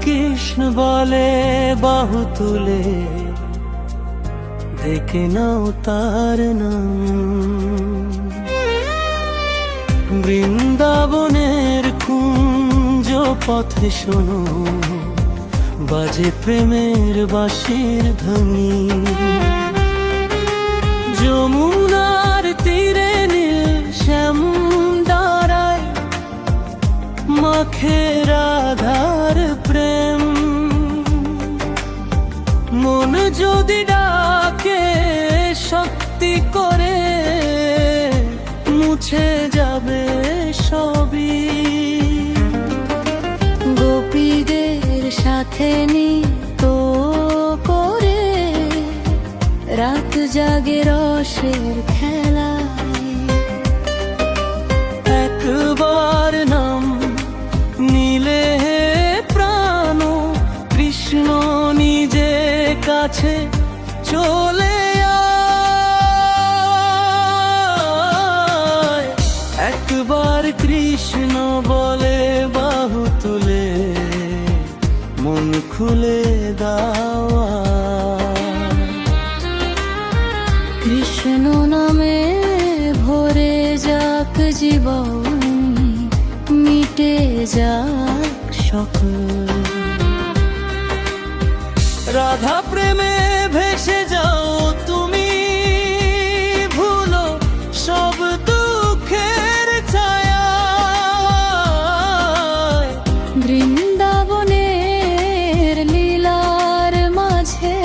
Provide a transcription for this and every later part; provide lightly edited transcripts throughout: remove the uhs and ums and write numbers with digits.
কৃষ্ণ বলে বাহু তুলে, দেখে নাও তার নাম। বৃন্দাবনের কুঞ্জ পথে শোনো, বাজে প্রেমের বাঁশির ধ্বনি। যমুনার তীরে নীল শ্যাম দাঁড়ায়, মাখে রাধার প্রেম। মন যদি ডাকে শক্তি করে, মুছে যাবে সবই। গোপীদের সাথে নিতো করে, রাত জাগে রসের খেলায়। একবার নাম নিলে হে প্রাণ, কৃষ্ণ নিজে কাছে চলে আয়। একবার কৃষ্ণ বলে বাহু তুলে, মন খুলে দাওয়া। কৃষ্ণ নামে ভরে যাক জীবন, মিটে যাক সকল। রাধা প্রেমে ভেসে যাও তুমি, ভুলো সব দুঃখের ছায়া। বৃন্দাবনের লীলার মাঝে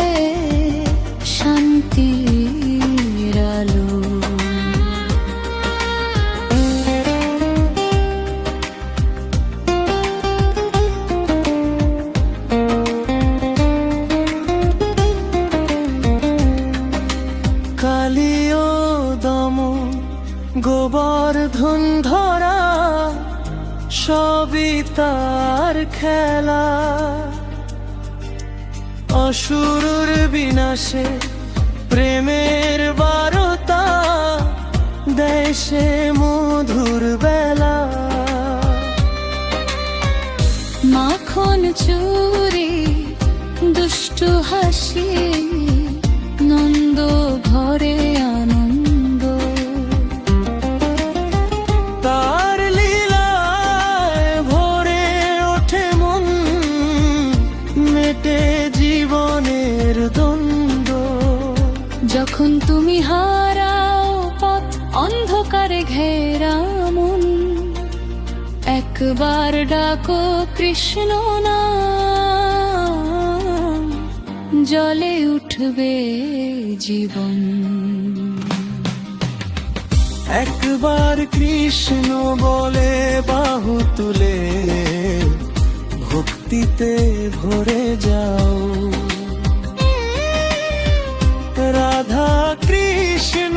শান্তির আলো। কালিও দম গোবর্ধন ধরা, সবই তার খেলা। অসুরুর বিনাশে প্রেমের বারতা, দেশে মধুর বেলা। মাখন চুরি দুষ্টু হাসি, নন্দ ঘরে আনন্দ। তার লীলায় ভরে ওঠে মন, মেটে জীবনের দ্বন্দ্ব। যখন তুমি হারাও পথ, অন্ধকারে ঘেরা মন, একবার ডাকো কৃষ্ণ নাম, জলে উঠবে জীবন। একবার কৃষ্ণ বলে বাহু তুলে, ভক্তিতে ভরে যাও। রাধা কৃষ্ণ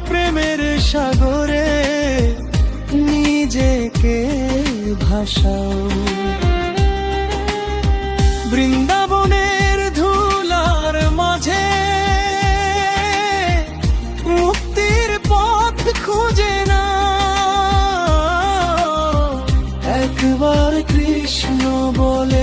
প্রেমের সাগরে নিজেকে ভাসাও। বৃন্দাবনের ধুলার মাঝে মুক্তির পথ খুঁজে না। একবার কৃষ্ণ বলে